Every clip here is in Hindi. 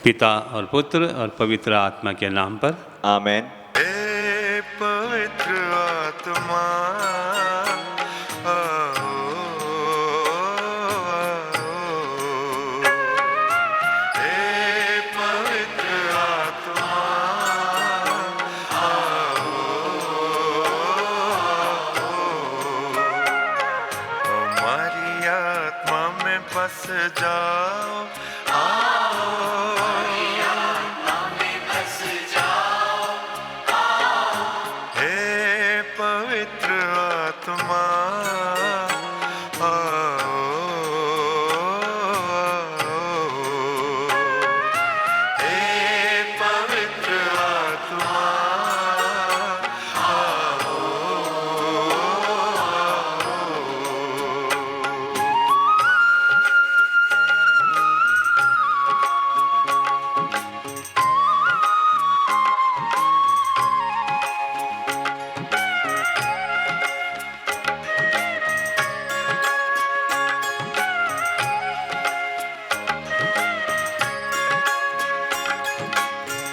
पिता और पुत्र और पवित्र आत्मा के नाम पर आमेन। हे पवित्र आत्मा आओ, हे पवित्र आत्मा आओ, हमारी आत्मा में बस जाओ। हे पवित्र आत्मा आओ, हे पवित्र आत्मा आओ।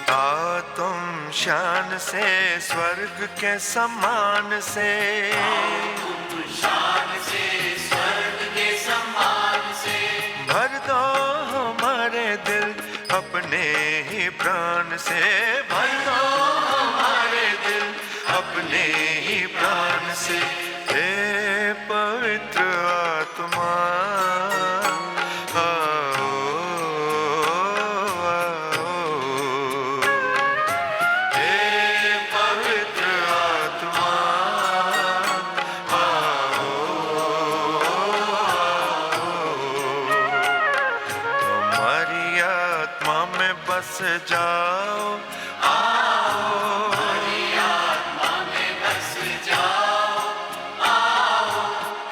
आओ तुम शान से स्वर्ग के समान से, भर दो हमारे दिल अपने ही प्राण से, भर दो हमारे दिल अपने ही प्राण से। हे पवित्र आत्मा आओ, हे पवित्र आत्मा आओ, हमारी आत्मा में बस जाओ।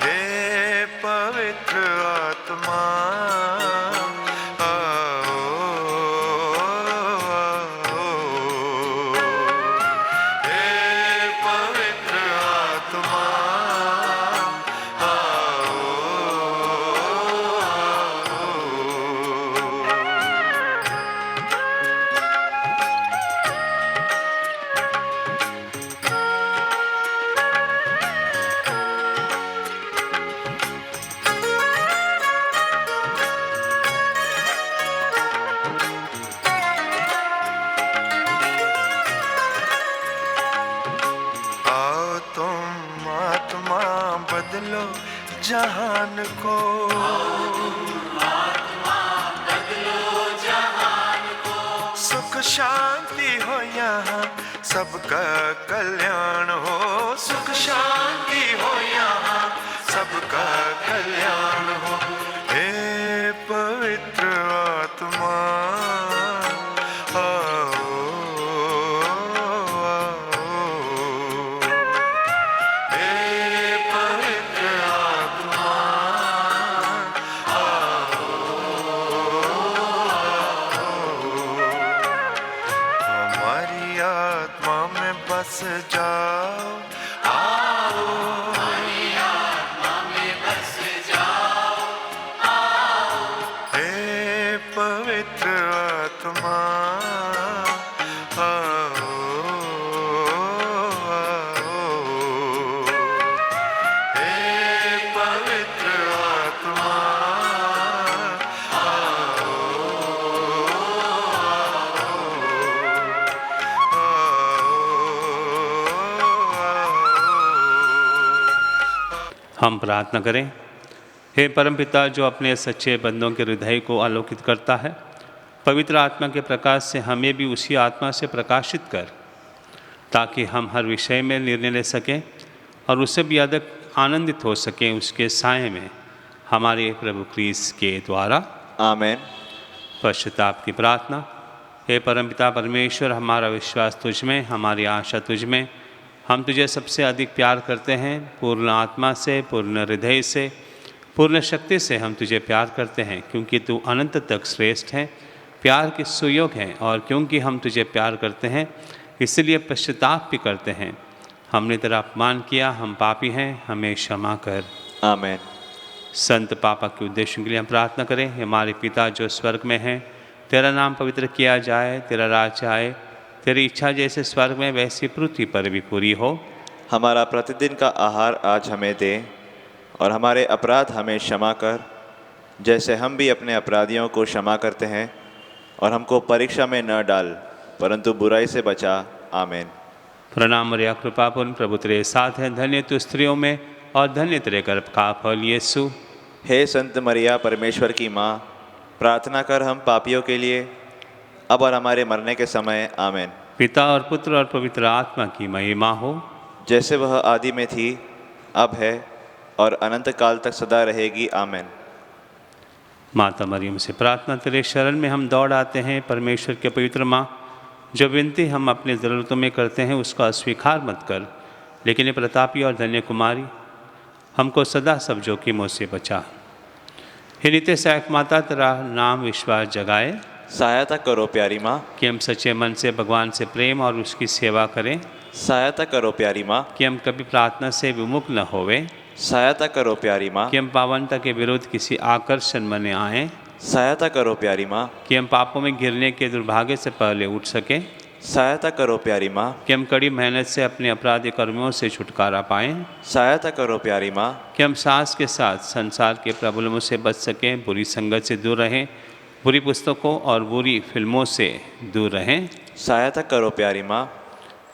हे पवित्र आत्मा आओ, हे पवित्र आत्मा आओ। आओ तुम आत्मा बदलो जहान को, सुख शांति हो यहाँ सबका कल्याण हो, सुख शांति हो यहाँ सबका कल्याण हो। हे पवित्र आत्मा आओ, हे पवित्र आत्मा आओ, हमारी आत्मा में बस जाओ। हे पवित्र आत्मा आओ, हे पवित्र आत्मा हम प्रार्थना करें। हे परमपिता, जो अपने सच्चे बंदों के हृदय को आलोकित करता है, पवित्र आत्मा के प्रकाश से हमें भी उसी आत्मा से प्रकाशित कर, ताकि हम हर विषय में निर्णय ले सकें और उससे भी अधिक आनंदित हो सकें उसके साये में, हमारे प्रभु क्रिस्त के द्वारा। आमेन। पश्चाताप की प्रार्थना। हे परमपिता परमेश्वर, हमारा विश्वास तुझ में, हमारी आशा तुझ में। हम तुझे सबसे अधिक प्यार करते हैं। पूर्ण आत्मा से, पूर्ण हृदय से, पूर्ण शक्ति से हम तुझे प्यार करते हैं, क्योंकि तू अनंत तक श्रेष्ठ है, प्यार के सुयोग है। और क्योंकि हम तुझे प्यार करते हैं, इसलिए पश्चाताप भी करते हैं। हमने तेरा अपमान किया, हम पापी हैं, हमें क्षमा कर। आमेन। संत पापा के उद्देश्यों के लिए हम प्रार्थना करें। हमारे पिता जो स्वर्ग में हैं, तेरा नाम पवित्र किया जाए, तेरा राज्य आए, तेरी इच्छा जैसे स्वर्ग में वैसी पृथ्वी पर भी पूरी हो। हमारा प्रतिदिन का आहार आज हमें दे, और हमारे अपराध हमें क्षमा कर, जैसे हम भी अपने अपराधियों को क्षमा करते हैं, और हमको परीक्षा में न डाल, परंतु बुराई से बचा। आमीन। प्रणाम मरिया, कृपापूर्ण, प्रभु तेरे साथ है, धन्य तू स्त्रियों में और धन्य तेरे गर्भ का फल यीशु। हे संत मरिया, परमेश्वर की माँ, प्रार्थना कर हम पापियों के लिए, अब और हमारे मरने के समय। आमीन। पिता और पुत्र और पवित्र आत्मा की महिमा हो, जैसे वह आदि में थी, अब है, और अनंत काल तक सदा रहेगी। आमीन। माता मरियम से प्रार्थना, तेरे शरण में हम दौड़ आते हैं। परमेश्वर के पवित्र माँ, जो विनती हम अपनी ज़रूरतों में करते हैं उसका अस्वीकार मत कर, लेकिन ये प्रतापी और धन्य कुमारी, हमको सदा सब जोखिमों से बचा। हे नित्य सहायक माता, तेरा नाम विश्वास जगाए, सहायता करो प्यारी माँ। कि हम सच्चे मन से भगवान से प्रेम और उसकी सेवा करें, सहायता करो प्यारी माँ। कि हम कभी प्रार्थना से विमुख न होवे, सहायता करो प्यारी माँ। कि हम पावनता के विरुद्ध किसी आकर्षण में न आएँ, सहायता करो प्यारी माँ। कि हम पापों में गिरने के दुर्भाग्य से पहले उठ सकें, सहायता करो प्यारी माँ। कि हम कड़ी मेहनत से अपने अपराधी कर्मों से छुटकारा पाएं, सहायता करो प्यारी माँ। कि हम साहस के साथ संसार के प्रबलमों से बच सकें, बुरी संगत से दूर रहें, बुरी पुस्तकों और बुरी फिल्मों से दूर रहें, सहायता करो प्यारी माँ।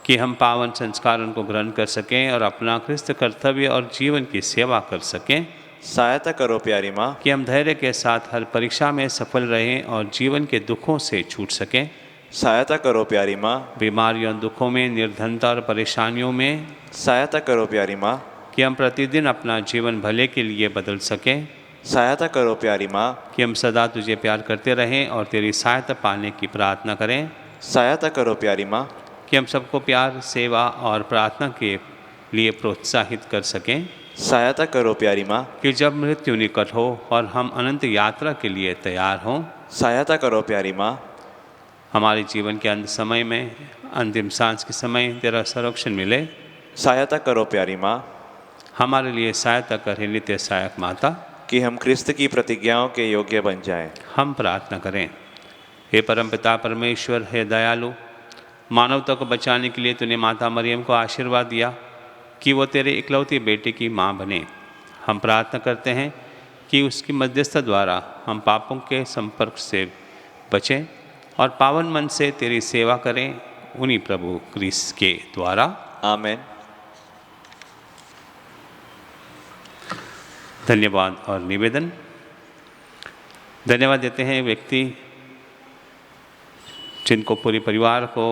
कि हम पावन संस्कारों को ग्रहण कर सकें और अपना ख्रिस्त कर्तव्य और जीवन की सेवा कर सकें, सहायता करो प्यारी माँ। कि हम धैर्य के साथ हर परीक्षा में सफल रहें और जीवन के दुखों से छूट सकें, सहायता करो प्यारी माँ। बीमारियों, दुखों में, निर्धनता और परेशानियों में, सहायता करो प्यारी माँ। कि हम प्रतिदिन अपना जीवन भले के लिए बदल सकें, सहायता करो प्यारी माँ। कि हम सदा तुझे प्यार करते रहें और तेरी सहायता पाने की प्रार्थना करें, सहायता करो प्यारी माँ। कि हम सबको प्यार, सेवा और प्रार्थना के लिए प्रोत्साहित कर सकें, सहायता करो प्यारी माँ। कि जब मृत्यु निकट हो और हम अनंत यात्रा के लिए तैयार हों, सहायता करो प्यारी माँ। हमारे जीवन के अंत समय में, अंतिम सांस के समय तेरा संरक्षण मिले। सहायता करो प्यारी माँ। हमारे लिए सहायता कर हे नित्य सहायक माता, कि हम ख्रिस्त की प्रतिज्ञाओं के योग्य बन जाएं। हम प्रार्थना करें। हे परमपिता परमेश्वर, हे दयालु, मानवता को बचाने के लिए तूने माता मरियम को आशीर्वाद दिया कि वो तेरे इकलौती बेटे की माँ बने। हम प्रार्थना करते हैं कि उसकी मध्यस्थता द्वारा हम पापों के संपर्क से बचें और पावन मन से तेरी सेवा करें, उन्हीं प्रभु क्रिस्त के द्वारा। आमीन। धन्यवाद और निवेदन। धन्यवाद देते हैं व्यक्ति जिनको पूरे परिवार को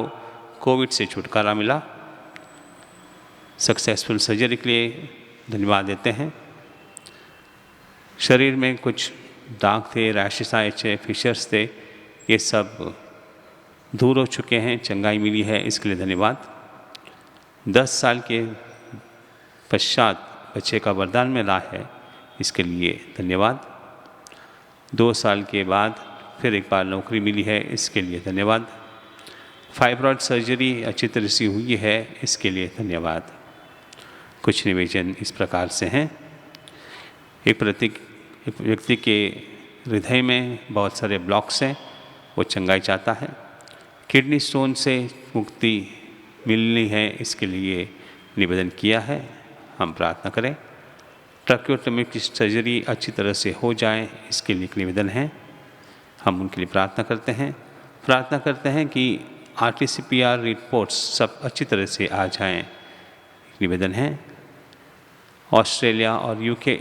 कोविड से छुटकारा मिला, सक्सेसफुल सर्जरी के लिए धन्यवाद देते हैं। शरीर में कुछ दाग थे, रैशेस आए थे, फिशर्स थे, ये सब दूर हो चुके हैं, चंगाई मिली है, इसके लिए धन्यवाद। 10 साल के पश्चात बच्चे का वरदान मिला है, इसके लिए धन्यवाद। 2 साल के बाद फिर एक बार नौकरी मिली है, इसके लिए धन्यवाद। फाइब्रॉइड सर्जरी अच्छी तरह से हुई है, इसके लिए धन्यवाद। कुछ निवेदन इस प्रकार से हैं। एक व्यक्ति के हृदय में बहुत सारे ब्लॉक्स हैं, वो चंगाई चाहता है। किडनी स्टोन से मुक्ति मिलनी है, इसके लिए निवेदन किया है, हम प्रार्थना करें। ट्रैक्योटोमी की सर्जरी अच्छी तरह से हो जाए, इसके लिए एक निवेदन है, हम उनके लिए प्रार्थना करते हैं। प्रार्थना करते हैं कि RT-PCR रिपोर्ट्स सब अच्छी तरह से आ जाएं, निवेदन है। ऑस्ट्रेलिया और UK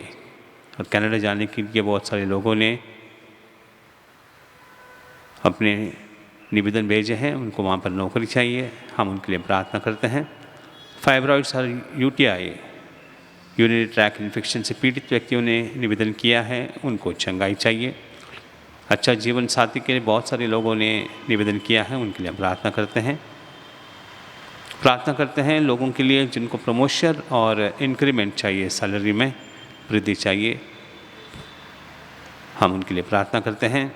और कनाडा जाने के लिए बहुत सारे लोगों ने अपने निवेदन भेजे हैं, उनको वहाँ पर नौकरी चाहिए, हम उनके लिए प्रार्थना करते हैं। फाइब्रॉइड्स और UTI यूरिनरी ट्रैक इन्फेक्शन से पीड़ित व्यक्तियों ने निवेदन किया है, उनको चंगाई चाहिए। अच्छा जीवन साथी के लिए बहुत सारे लोगों ने निवेदन किया है, उनके लिए प्रार्थना करते हैं। प्रार्थना करते हैं लोगों के लिए जिनको प्रमोशन और इंक्रीमेंट चाहिए, सैलरी में वृद्धि चाहिए, हम उनके लिए प्रार्थना करते हैं।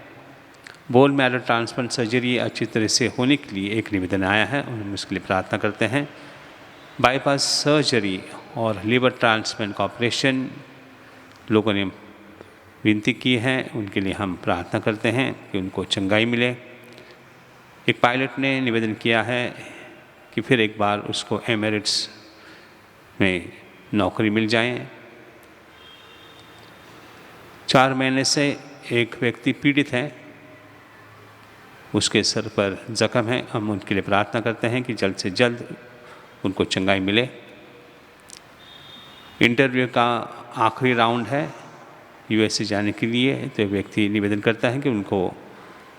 बोन मैरो ट्रांसप्लांट सर्जरी अच्छी तरह से होने के लिए एक निवेदन आया है, हम उसके लिए प्रार्थना करते हैं। बाईपास सर्जरी और लीवर ट्रांसप्लांट का ऑपरेशन लोगों ने विनती की है, उनके लिए हम प्रार्थना करते हैं कि उनको चंगाई मिले। एक पायलट ने निवेदन किया है कि फिर एक बार उसको एमिरेट्स में नौकरी मिल जाए। 4 महीने से एक व्यक्ति पीड़ित है, उसके सर पर जख्म है। हम उनके लिए प्रार्थना करते हैं कि जल्द से जल्द उनको चंगाई मिले। इंटरव्यू का आखिरी राउंड है यूएसए जाने के लिए, तो एक व्यक्ति निवेदन करता है कि उनको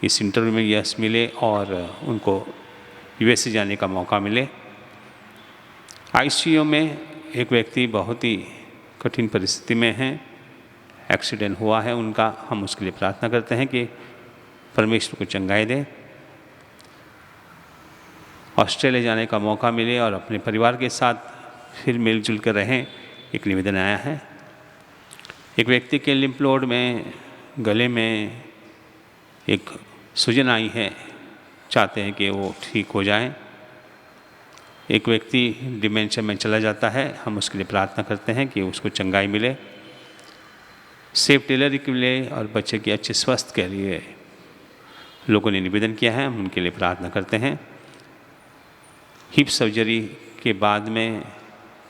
इस इंटरव्यू में यश मिले और उनको यूएसए जाने का मौका मिले। आईसीयू में एक व्यक्ति बहुत ही कठिन परिस्थिति में है, एक्सीडेंट हुआ है उनका। हम उसके लिए प्रार्थना करते हैं कि परमेश्वर को चंगाई दे, ऑस्ट्रेलिया जाने का मौका मिले और अपने परिवार के साथ फिर मिलजुल कर रहें। एक निवेदन आया है। एक व्यक्ति के लिम्फ नोड में गले में एक सूजन आई है, चाहते हैं कि वो ठीक हो जाए। एक व्यक्ति डिमेंशिया में चला जाता है, हम उसके लिए प्रार्थना करते हैं कि उसको चंगाई मिले। सेफ डिलीवरी के लिए और बच्चे के अच्छे स्वास्थ्य के लिए लोगों ने निवेदन किया है, हम उनके लिए प्रार्थना करते हैं। हिप सर्जरी के बाद में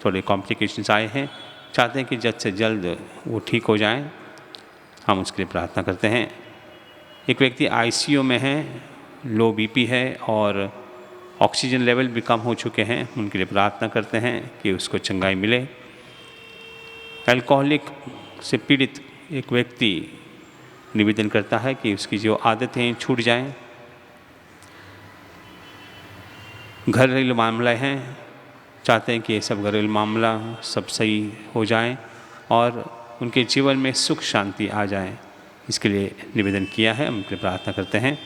थोड़े कॉम्प्लिकेशंस आए हैं, चाहते हैं कि जल्द से जल्द वो ठीक हो जाएं, हम उसके लिए प्रार्थना करते हैं। एक व्यक्ति आईसीयू में है, लो बीपी है और ऑक्सीजन लेवल भी कम हो चुके हैं, उनके लिए प्रार्थना करते हैं कि उसको चंगाई मिले। अल्कोहलिक से पीड़ित एक व्यक्ति निवेदन करता है कि उसकी जो आदतें छूट जाएं। घरेलू मामले हैं, चाहते हैं कि ये सब घरेलू मामला सब सही हो जाए और उनके जीवन में सुख शांति आ जाए, इसके लिए निवेदन किया है, हम उनके प्रार्थना करते हैं।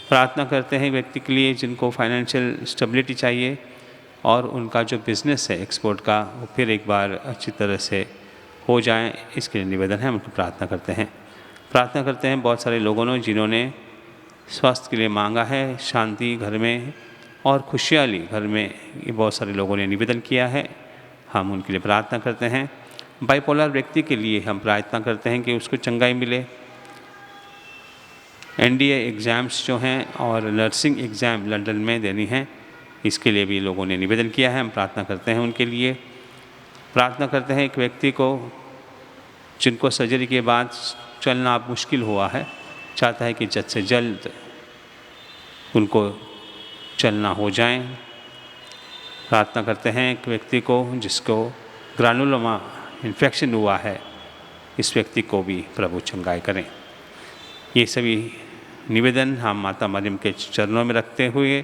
प्रार्थना करते हैं व्यक्ति के लिए जिनको फाइनेंशियल स्टेबिलिटी चाहिए और उनका जो बिज़नेस है एक्सपोर्ट का, वो फिर एक बार अच्छी तरह से हो जाए, इसके लिए निवेदन है, हम उनको प्रार्थना करते हैं। प्रार्थना करते हैं बहुत सारे लोगों ने जिन्होंने स्वास्थ्य के लिए मांगा है, शांति घर में और खुशहाली घर में, ये बहुत सारे लोगों ने निवेदन किया है, हम उनके लिए प्रार्थना करते हैं। बाइपोलर व्यक्ति के लिए हम प्रार्थना करते हैं कि उसको चंगाई मिले। एनडीए एग्ज़ाम्स जो हैं और नर्सिंग एग्ज़ाम लंदन में देनी है, इसके लिए भी लोगों ने निवेदन किया है, हम प्रार्थना करते हैं उनके लिए। प्रार्थना करते हैं एक व्यक्ति को जिनको सर्जरी के बाद चलना मुश्किल हुआ है, चाहता है कि जल्द से जल्द उनको चलना हो जाए। प्रार्थना करते हैं एक व्यक्ति को जिसको ग्रानुलोमा इन्फेक्शन हुआ है, इस व्यक्ति को भी प्रभु चंगाई करें। ये सभी निवेदन हम माता मरियम के चरणों में रखते हुए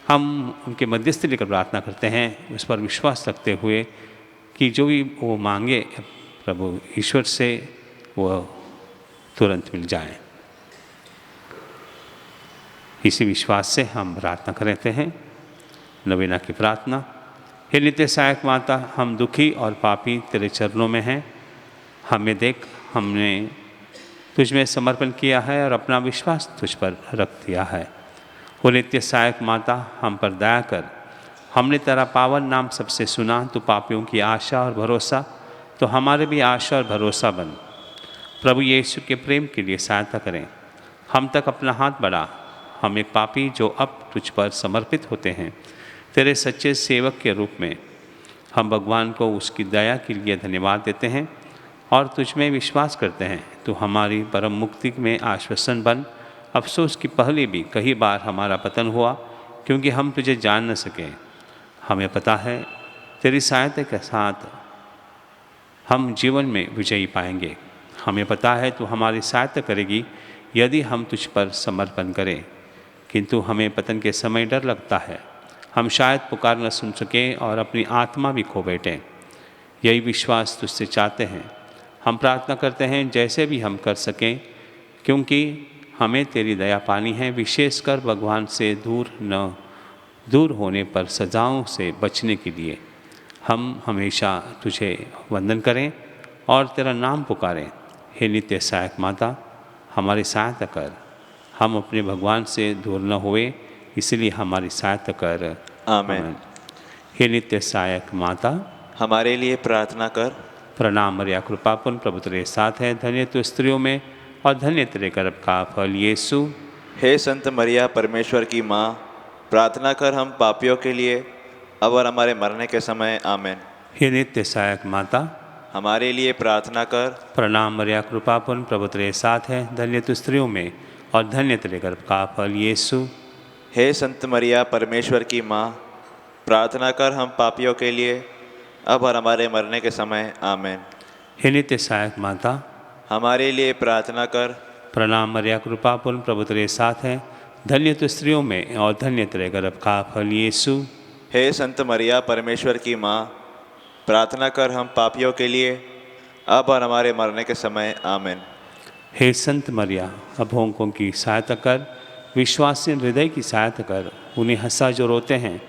हम उनके मध्यस्थी लेकर प्रार्थना करते हैं, उस पर विश्वास रखते हुए कि जो भी वो मांगे प्रभु ईश्वर से वो तुरंत मिल जाए। इसी विश्वास से हम प्रार्थना करते हैं। नवीना की प्रार्थना। हे नित्य सहायक माता, हम दुखी और पापी तेरे चरणों में हैं, हमें देख, हमने तुझ में समर्पण किया है और अपना विश्वास तुझ पर रख दिया है। वो नित्य सहायक माता, हम पर दया कर। हमने तेरा पावन नाम सबसे सुना, तो पापियों की आशा और भरोसा, तो हमारे भी आशा और भरोसा बन। प्रभु यीशु के प्रेम के लिए सहायता करें, हम तक अपना हाथ बढ़ा। हम एक पापी जो अब तुझ पर समर्पित होते हैं, तेरे सच्चे सेवक के रूप में हम भगवान को उसकी दया के लिए धन्यवाद देते हैं और तुझ में विश्वास करते हैं। तो हमारी परम मुक्ति में आश्वासन बन। अफसोस की पहले भी कई बार हमारा पतन हुआ, क्योंकि हम तुझे जान न सके। हमें पता है तेरी सहायता के साथ हम जीवन में विजयी पाएंगे। हमें पता है तू हमारी सहायता करेगी यदि हम तुझ पर समर्पण करें, किंतु हमें पतन के समय डर लगता है, हम शायद पुकार न सुन सकें और अपनी आत्मा भी खो बैठें। यही विश्वास तुझसे चाहते हैं। हम प्रार्थना करते हैं जैसे भी हम कर सकें, क्योंकि हमें तेरी दया पानी है, विशेषकर भगवान से दूर होने पर सजाओं से बचने के लिए। हम हमेशा तुझे वंदन करें और तेरा नाम पुकारें। हे नित्य सहायक माता, हमारी सहायता कर। हम अपने भगवान से दूर न हुए, इसलिए हमारी सहायता कर। आमीन। हे नित्य सहायक माता, हमारे लिए प्रार्थना कर। प्रणाम मरिया कृपापूर्ण प्रभु तेरे साथ है, धन्य तू स्त्रियों में और धन्य तेरे गर्भ का फल यीशु। हे संत मरिया परमेश्वर की माँ, प्रार्थना कर हम पापियों के लिए अब और हमारे मरने के समय आमेन। हे नित्य सहायक माता, हमारे लिए प्रार्थना कर। प्रणाम मरिया कृपापूर्ण प्रभु तेरे साथ है, धन्य तू स्त्रियों में और धन्य तेरे गर्भ का फल यीशु। हे संत मरिया परमेश्वर की माँ, प्रार्थना कर हम पापियों के लिए अब और हमारे मरने के समय आमेन। हे नित्य सहायक माता, हमारे लिए प्रार्थना कर। प्रणाम मरिया कृपापूर्ण प्रभु तेरे साथ है, धन्य तू स्त्रियों में और धन्य तेरे गर्भ का फल यीशु। हे संत मरिया परमेश्वर की माँ, प्रार्थना कर हम पापियों के लिए अब और हमारे मरने के समय आमेन। हे संत मरिया अभोंकों की सहायता कर, विश्वासी हृदय की सहायता कर, उन्हें हंसा जो रोते हैं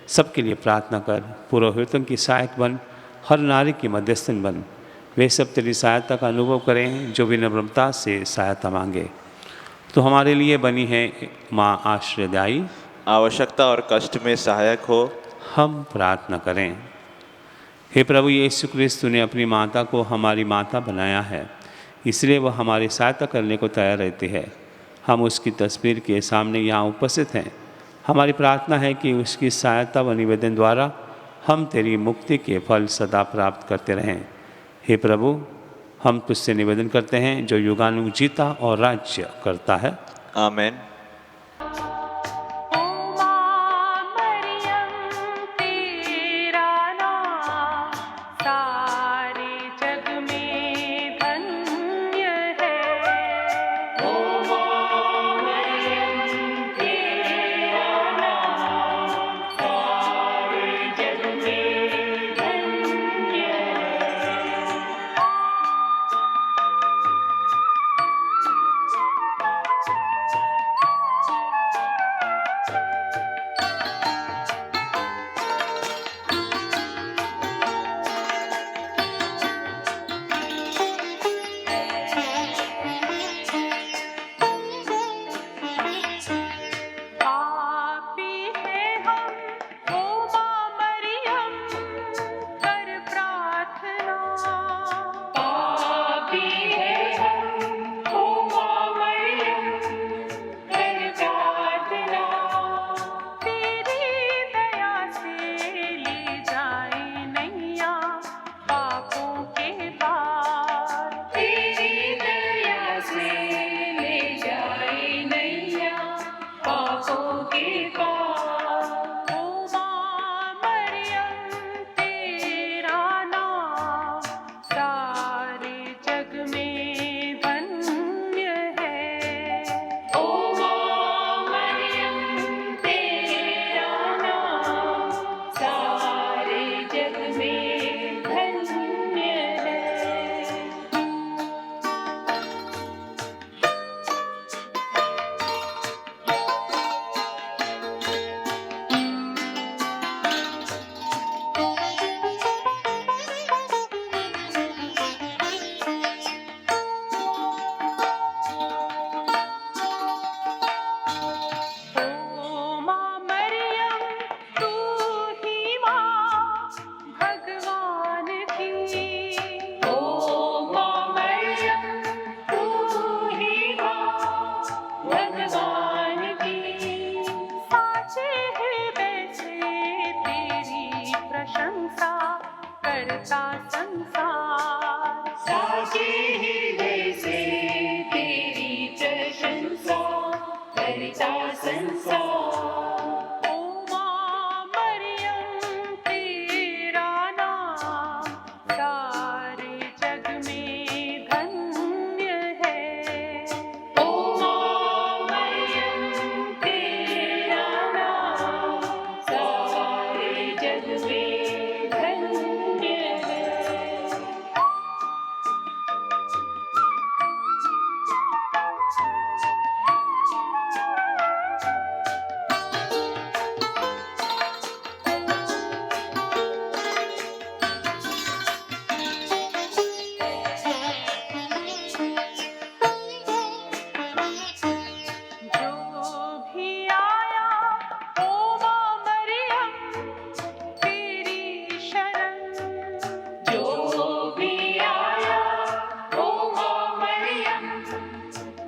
सबके लिए प्रार्थना कर। पुरोहितों की सहायक बन, हर नारी की मध्यस्थन बन, वे सब तेरी सहायता का अनुभव करें जो विनम्रता से सहायता मांगे। तो हमारे लिए बनी है माँ आश्रयदायी, आवश्यकता और कष्ट में सहायक हो। हम प्रार्थना करें। हे प्रभु यीशु क्रिस्त, तूने अपनी माता को हमारी माता बनाया है, इसलिए वह हमारी सहायता करने को तैयार रहती है। हम उसकी तस्वीर के सामने यहाँ उपस्थित हैं। हमारी प्रार्थना है कि उसकी सहायता व निवेदन द्वारा हम तेरी मुक्ति के फल सदा प्राप्त करते रहें। हे प्रभु, हम तुझसे निवेदन करते हैं जो युगानुयुग जीता और राज्य करता है। आमेन।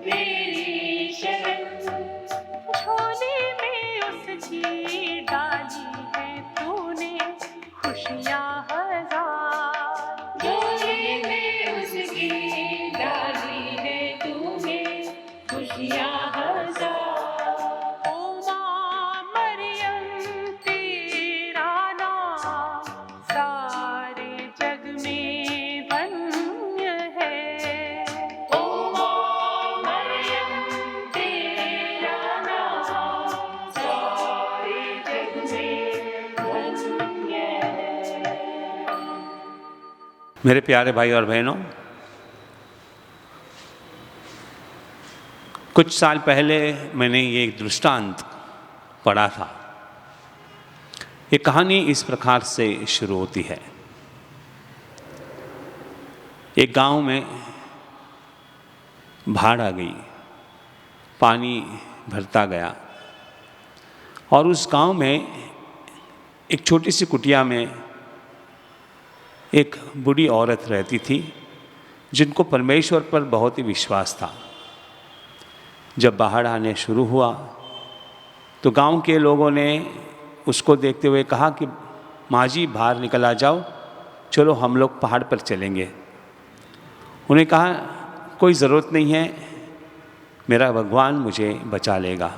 तेरी शरण, झोली में उसकी डाली है तूने खुशियाँ हजार, झोली में उसकी डाली है तूने खुशियाँ हजार। ओ माँ मरियम तेरा नाम सारे जग में धन्य है, ओ माँ मरियम तेरा नाम सारे जग में धन्य है। मेरे प्यारे भाई और बहनों, कुछ साल पहले मैंने ये एक दृष्टांत पढ़ा था। ये कहानी इस प्रकार से शुरू होती है। एक गांव में बाढ़ आ गई, पानी भरता गया और उस गांव में एक छोटी सी कुटिया में एक बूढ़ी औरत रहती थी जिनको परमेश्वर पर बहुत ही विश्वास था। जब बाढ़ आने शुरू हुआ तो गांव के लोगों ने उसको देखते हुए कहा कि माँ जी बाहर निकल आ जाओ, चलो हम लोग पहाड़ पर चलेंगे। उन्हें कहा कोई ज़रूरत नहीं है, मेरा भगवान मुझे बचा लेगा।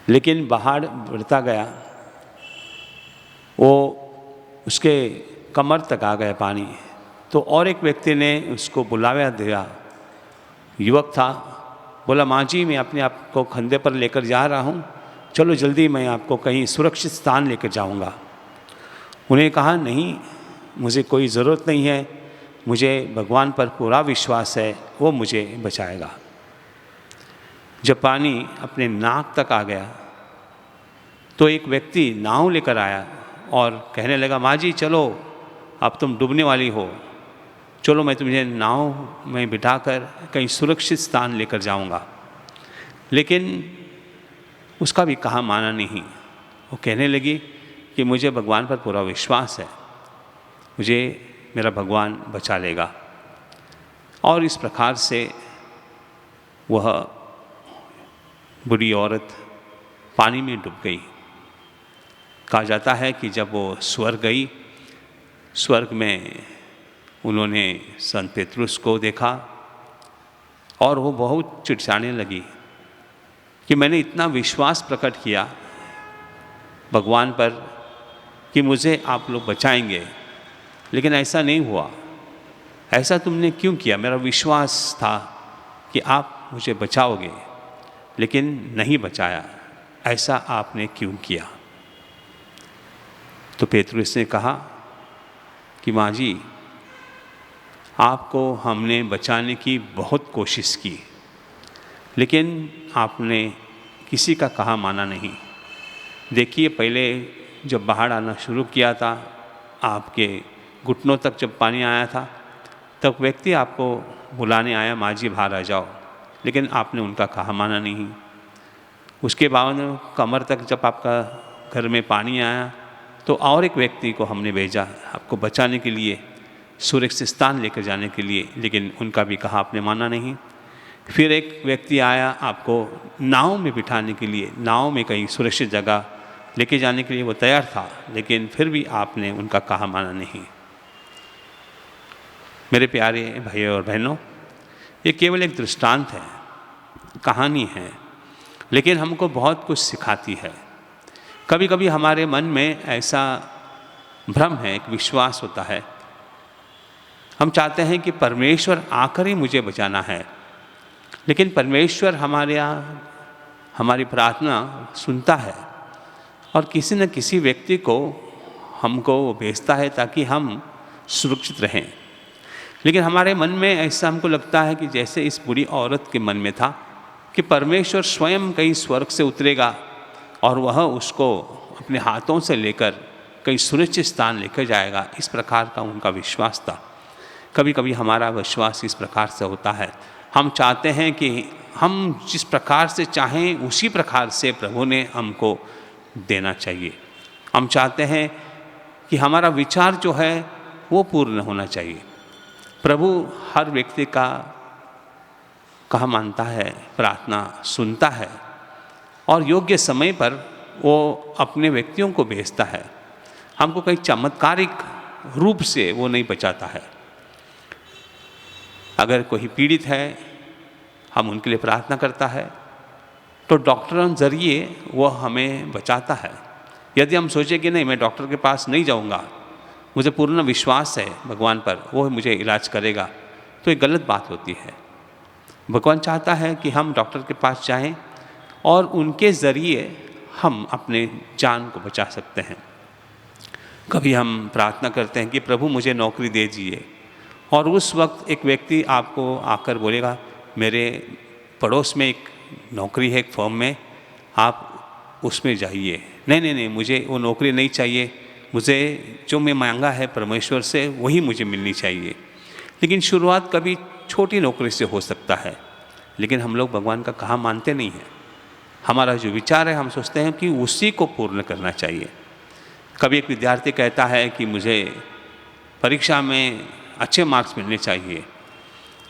लेकिन बाढ़ बढ़ता गया, वो उसके कमर तक आ गया पानी। तो और एक व्यक्ति ने उसको बुलावा दिया, युवक था, बोला माँ जी मैं अपने आप को कंधे पर लेकर जा रहा हूँ, चलो जल्दी मैं आपको कहीं सुरक्षित स्थान लेकर जाऊँगा। उन्हें कहा नहीं, मुझे कोई ज़रूरत नहीं है, मुझे भगवान पर पूरा विश्वास है, वो मुझे बचाएगा। जब पानी अपने नाक तक आ गया तो एक व्यक्ति नाव लेकर आया और कहने लगा माँ जी चलो, अब तुम डूबने वाली हो, चलो मैं तुम्हें नाव में बिठाकर कहीं सुरक्षित स्थान लेकर जाऊंगा। लेकिन उसका भी कहा माना नहीं। वो कहने लगी कि मुझे भगवान पर पूरा विश्वास है, मुझे मेरा भगवान बचा लेगा। और इस प्रकार से वह बूढ़ी औरत पानी में डूब गई। कहा जाता है कि जब वो स्वर्ग गई, स्वर्ग में उन्होंने संत पेतरुस को देखा और वो बहुत चिढ़ाने लगी कि मैंने इतना विश्वास प्रकट किया भगवान पर कि मुझे आप लोग बचाएंगे, लेकिन ऐसा नहीं हुआ। ऐसा तुमने क्यों किया? मेरा विश्वास था कि आप मुझे बचाओगे, लेकिन नहीं बचाया, ऐसा आपने क्यों किया? तो पेतरुस ने कहा कि माँ जी आपको हमने बचाने की बहुत कोशिश की, लेकिन आपने किसी का कहा माना नहीं। देखिए पहले जब बाढ़ आना शुरू किया था, आपके घुटनों तक जब पानी आया था, तब व्यक्ति आपको बुलाने आया माँ जी बाहर आ जाओ, लेकिन आपने उनका कहा माना नहीं। उसके बाद कमर तक जब आपका घर में पानी आया तो और एक व्यक्ति को हमने भेजा आपको बचाने के लिए, सुरक्षित स्थान लेकर जाने के लिए, लेकिन उनका भी कहा आपने माना नहीं। फिर एक व्यक्ति आया आपको नाव में बिठाने के लिए, नाव में कहीं सुरक्षित जगह लेके जाने के लिए वो तैयार था, लेकिन फिर भी आपने उनका कहा माना नहीं। मेरे प्यारे भाइयों और बहनों, ये केवल एक दृष्टांत है, कहानी है, लेकिन हमको बहुत कुछ सिखाती है। कभी कभी हमारे मन में ऐसा भ्रम है, एक विश्वास होता है, हम चाहते हैं कि परमेश्वर आकर ही मुझे बचाना है, लेकिन परमेश्वर हमारे यहाँ हमारी प्रार्थना सुनता है और किसी न किसी व्यक्ति को हमको भेजता है ताकि हम सुरक्षित रहें। लेकिन हमारे मन में ऐसा हमको लगता है कि जैसे इस बूढ़ी औरत के मन में था कि परमेश्वर स्वयं कहीं स्वर्ग से उतरेगा और वह उसको अपने हाथों से लेकर कहीं सुरक्षित स्थान लेकर जाएगा, इस प्रकार का उनका विश्वास था। कभी कभी हमारा विश्वास इस प्रकार से होता है, हम चाहते हैं कि हम जिस प्रकार से चाहें उसी प्रकार से प्रभु ने हमको देना चाहिए। हम चाहते हैं कि हमारा विचार जो है वो पूर्ण होना चाहिए। प्रभु हर व्यक्ति का कहा मानता है, प्रार्थना सुनता है और योग्य समय पर वो अपने व्यक्तियों को भेजता है। हमको कहीं चमत्कारिक रूप से वो नहीं बचाता है। अगर कोई पीड़ित है, हम उनके लिए प्रार्थना करता है तो डॉक्टरों जरिए वो हमें बचाता है। यदि हम सोचें कि नहीं, मैं डॉक्टर के पास नहीं जाऊंगा, मुझे पूर्ण विश्वास है भगवान पर, वो मुझे इलाज करेगा, तो ये गलत बात होती है। भगवान चाहता है कि हम डॉक्टर के पास जाएं और उनके ज़रिए हम अपने जान को बचा सकते हैं। कभी हम प्रार्थना करते हैं कि प्रभु मुझे नौकरी दे दीजिए, और उस वक्त एक व्यक्ति आपको आकर बोलेगा मेरे पड़ोस में एक नौकरी है, एक फर्म में, आप उसमें जाइए। नहीं, मुझे वो नौकरी नहीं चाहिए, मुझे जो मैं मांगा है परमेश्वर से वही मुझे मिलनी चाहिए। लेकिन शुरुआत कभी छोटी नौकरी से हो सकता है, लेकिन हम लोग भगवान का कहा मानते नहीं हैं। हमारा जो विचार है, हम सोचते हैं कि उसी को पूर्ण करना चाहिए। कभी एक विद्यार्थी कहता है कि मुझे परीक्षा में अच्छे मार्क्स मिलने चाहिए,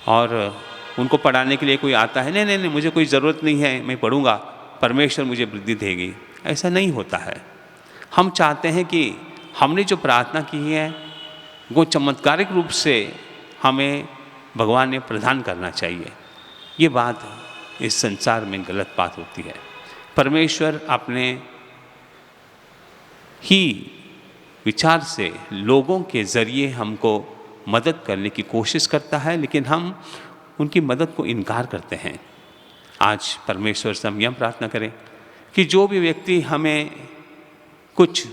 और उनको पढ़ाने के लिए कोई आता है, नहीं, मुझे कोई ज़रूरत नहीं है, मैं पढ़ूंगा, परमेश्वर मुझे वृद्धि देगी। ऐसा नहीं होता है। हम चाहते हैं कि हमने जो प्रार्थना की है वो चमत्कारिक रूप से हमें भगवान ने प्रदान करना चाहिए। ये बात इस संसार में गलत बात होती है। परमेश्वर अपने ही विचार से लोगों के ज़रिए हमको मदद करने की कोशिश करता है, लेकिन हम उनकी मदद को इनकार करते हैं। आज परमेश्वर से हम यह प्रार्थना करें कि जो भी व्यक्ति हमें कुछ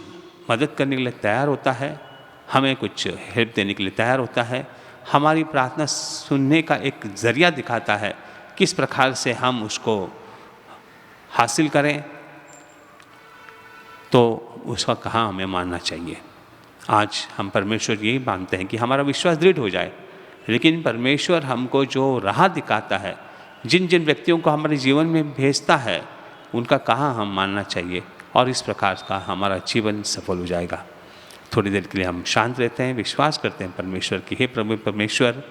मदद करने के लिए तैयार होता है, हमें कुछ हेल्प देने के लिए तैयार होता है, हमारी प्रार्थना सुनने का एक ज़रिया दिखाता है, किस प्रकार से हम उसको हासिल करें, तो उसका कहाँ हमें मानना चाहिए। आज हम परमेश्वर यही मानते हैं कि हमारा विश्वास दृढ़ हो जाए, लेकिन परमेश्वर हमको जो राह दिखाता है, जिन जिन व्यक्तियों को हमारे जीवन में भेजता है, उनका कहाँ हम मानना चाहिए, और इस प्रकार का हमारा जीवन सफल हो जाएगा। थोड़ी देर के लिए हम शांत रहते हैं, विश्वास करते हैं परमेश्वर की, हे प्रभु परमेश्वर,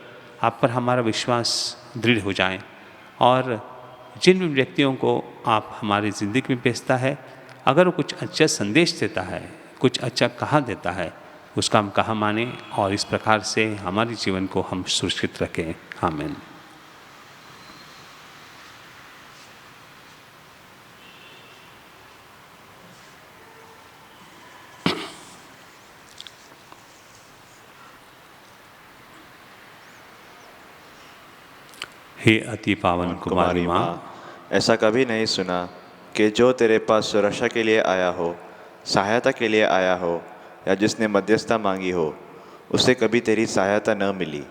आप पर हमारा विश्वास दृढ़ हो जाए, और जिन भी व्यक्तियों को आप हमारी ज़िंदगी में भेजता है, अगर वो कुछ अच्छा संदेश देता है, कुछ अच्छा कहा देता है, उसका हम कहा माने, और इस प्रकार से हमारे जीवन को हम सुरक्षित रखें। आमीन। हे अति पावन कुमारी माँ, ऐसा कभी नहीं सुना कि जो तेरे पास सुरक्षा के लिए आया हो, सहायता के लिए आया हो, या जिसने मध्यस्थता मांगी हो, उसे कभी तेरी सहायता न मिली।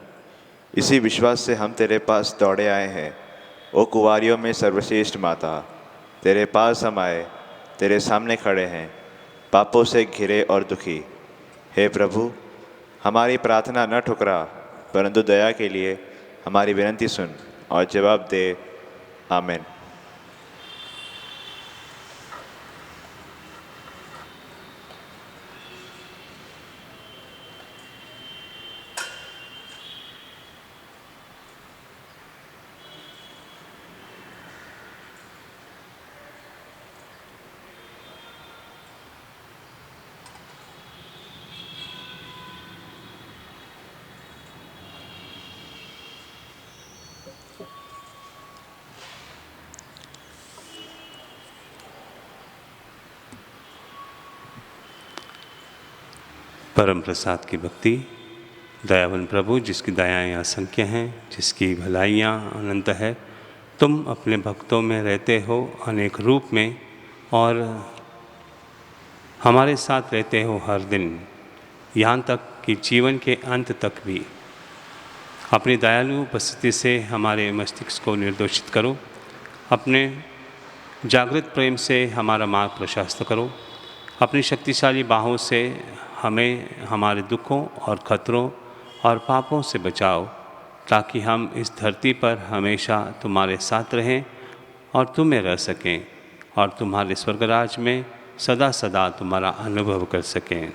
इसी विश्वास से हम तेरे पास दौड़े आए हैं। ओ कुंवारियों में सर्वश्रेष्ठ माता, तेरे पास हम आए, तेरे सामने खड़े हैं, पापों से घिरे और दुखी। हे प्रभु, हमारी प्रार्थना न ठुकरा, परंतु दया के लिए हमारी विनती सुन और जवाब दे। आमीन। परम प्रसाद की भक्ति। दयावान प्रभु, जिसकी दयाएँ असंख्य हैं, जिसकी भलाइयाँ अनंत है, तुम अपने भक्तों में रहते हो अनेक रूप में, और हमारे साथ रहते हो हर दिन, यहाँ तक कि जीवन के अंत तक भी। अपनी दयालु उपस्थिति से हमारे मस्तिष्क को निर्दोषित करो, अपने जागृत प्रेम से हमारा मार्ग प्रशस्त करो, अपनी शक्तिशाली बाहों से हमें हमारे दुखों और खतरों और पापों से बचाओ, ताकि हम इस धरती पर हमेशा तुम्हारे साथ रहें और तुम्हें रह सकें, और तुम्हारे स्वर्गराज में सदा सदा तुम्हारा अनुभव कर सकें।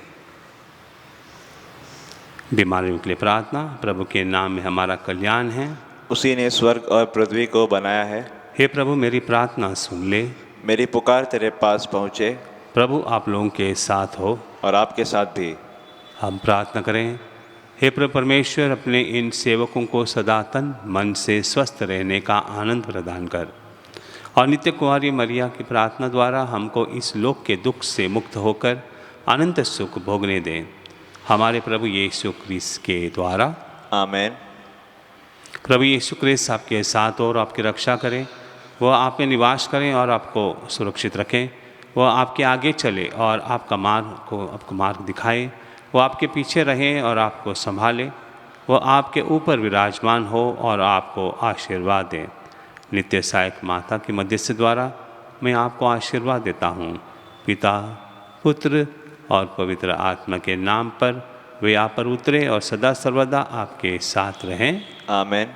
बीमारियों के लिए प्रार्थना। प्रभु के नाम में हमारा कल्याण है, उसी ने स्वर्ग और पृथ्वी को बनाया है। हे प्रभु मेरी प्रार्थना सुन ले। मेरी पुकार तेरे पास पहुँचे प्रभु आप लोगों के साथ हो। और आपके साथ भी। हम प्रार्थना करें। हे प्रभु परमेश्वर, अपने इन सेवकों को सदा तन मन से स्वस्थ रहने का आनंद प्रदान कर और नित्य कुंवारी मरिया की प्रार्थना द्वारा हमको इस लोक के दुख से मुक्त होकर अनंत सुख भोगने दें। हमारे प्रभु यीशु क्रिस्त के द्वारा। आमेन। प्रभु यीशु क्रिस्त आपके साथ और आपकी रक्षा करें, वह आप में निवास करें और आपको सुरक्षित रखें। वह आपके आगे चले और आपको मार्ग दिखाए। वो आपके पीछे रहें और आपको संभाले। वह आपके ऊपर विराजमान हो और आपको आशीर्वाद दें। नित्य सहायक माता की मध्यस्थता द्वारा मैं आपको आशीर्वाद देता हूँ। पिता, पुत्र और पवित्र आत्मा के नाम पर वे आप पर उतरे और सदा सर्वदा आपके साथ रहें। आमेन।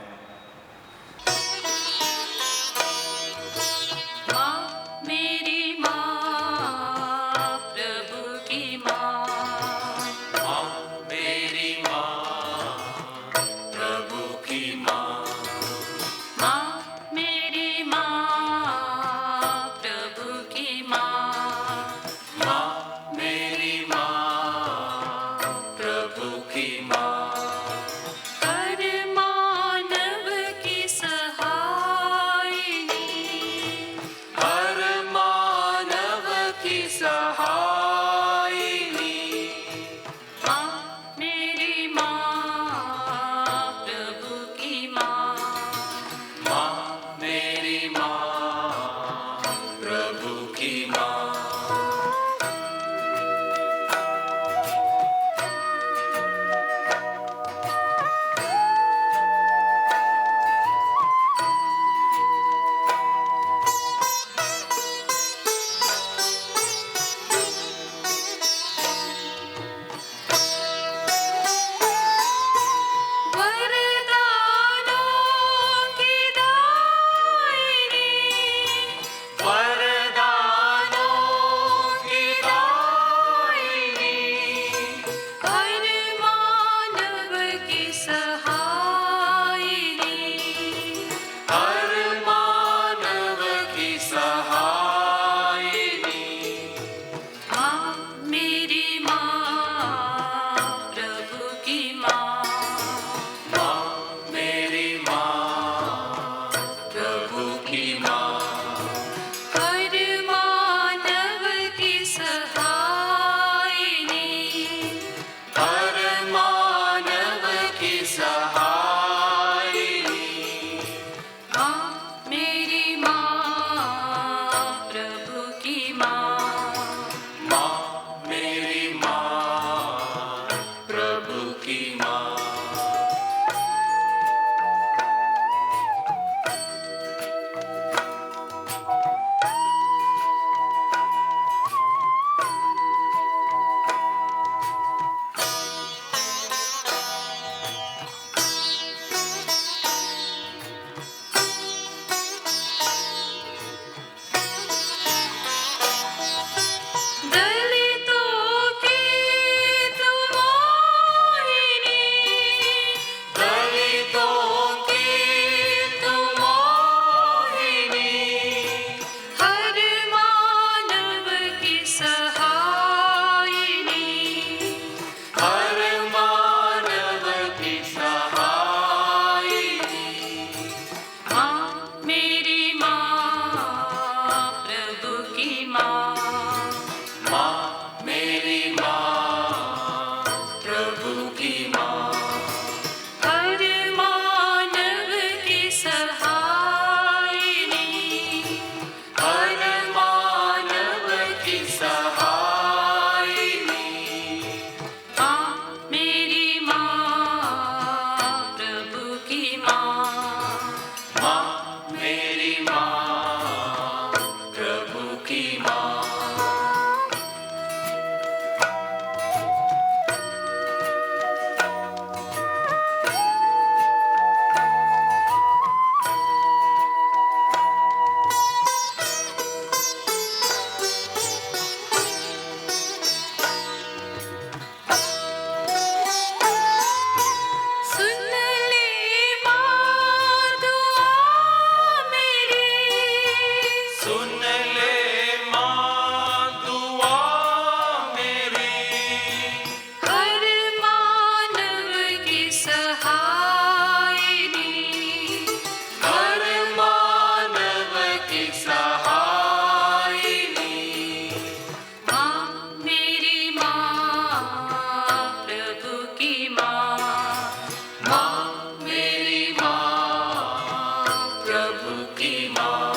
की माँ,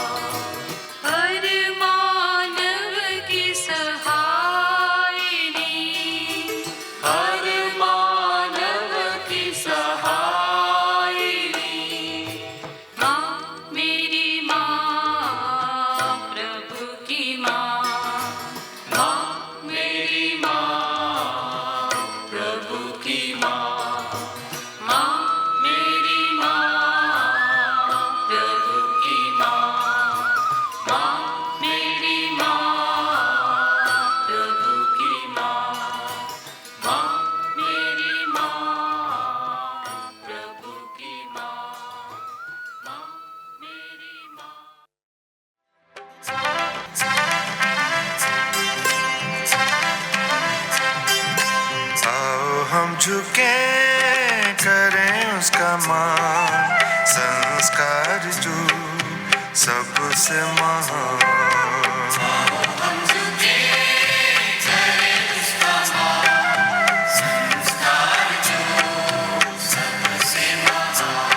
हर मानव की सहायिनी, हर मानव की सहायिनी, माँ मेरी माँ, प्रभु की माँ, माँ मेरी माँ, प्रभु की माँ, माँ मेरी माँ, प्रभु की माँ, माँ मेरी माँ, प्रभु की माँ, माँ मेरी माँ, प्रभु की माँ, माँ मेरी माँ। आओ हम झुके करें उसका मान, संस्कार जो सबसे महान। हम झुके करें उसका मान, संस्कार जो सबसे महान।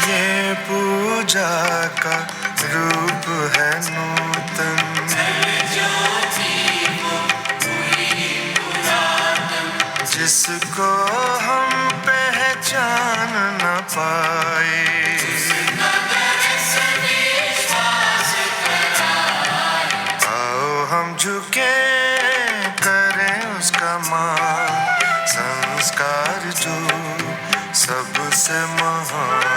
ये पूजा का रूप है नूतन, जिसको हम पहचान न पाए। आओ हम झुके करें उसका मान, संस्कार जो सबसे महान।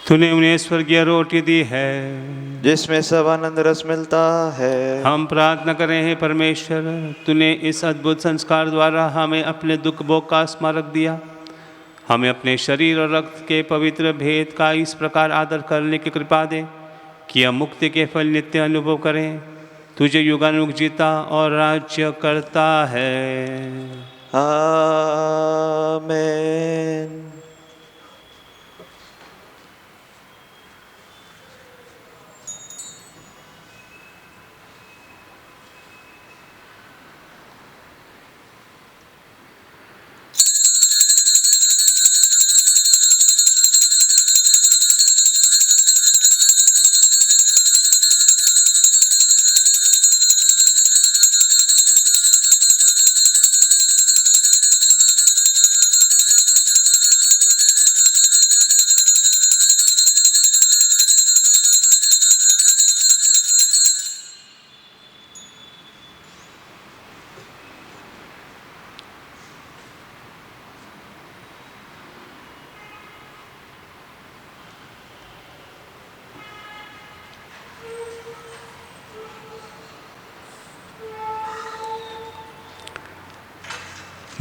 तूने उन्हें स्वर्गीय रोटी दी है, जिसमें सब आनंद रस मिलता है। हम प्रार्थना करें हैं परमेश्वर, तूने इस अद्भुत संस्कार द्वारा हमें अपने दुख भोग का स्मारक दिया। हमें अपने शरीर और रक्त के पवित्र भेद का इस प्रकार आदर करने की कृपा दे कि हम मुक्ति के फल नित्य अनुभव करें। तुझे युगानुयुग जीता और राज्य करता है। आमेन।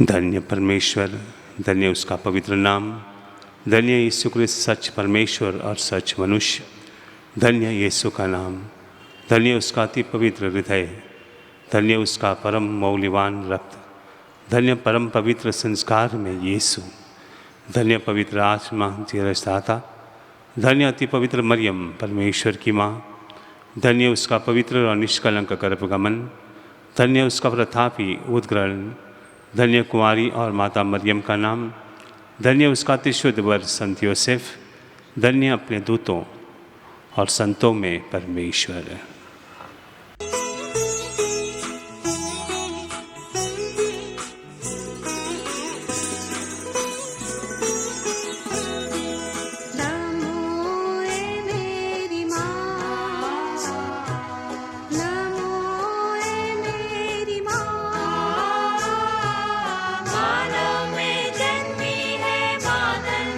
धन्य परमेश्वर, धन्य उसका पवित्र नाम, धन्य यीशु क्रिस्त सच परमेश्वर और सच मनुष्य, धन्य यीशु का नाम, धन्य उसका अति पवित्र हृदय, धन्य उसका परम मौल्यवान रक्त, धन्य परम पवित्र संस्कार में यीशु, धन्य पवित्र आत्मा धीरजदाता, धन्य अति पवित्र मरियम परमेश्वर की माँ, धन्य उसका पवित्र और निष्कलंक गर्भगमन, धन्य उसका प्रतापी उद्ग्रहण, धन्य कुंवारी और माता मरियम का नाम, धन्य उसका अतिशुद्ध वर संत योसेफ, धन्य अपने दूतों और संतों में परमेश्वर। मानव में जन्मी है मातन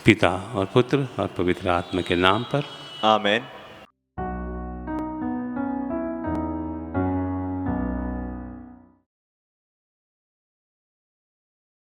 पिता और पुत्र और पवित्र आत्मा के नाम पर। आमेन।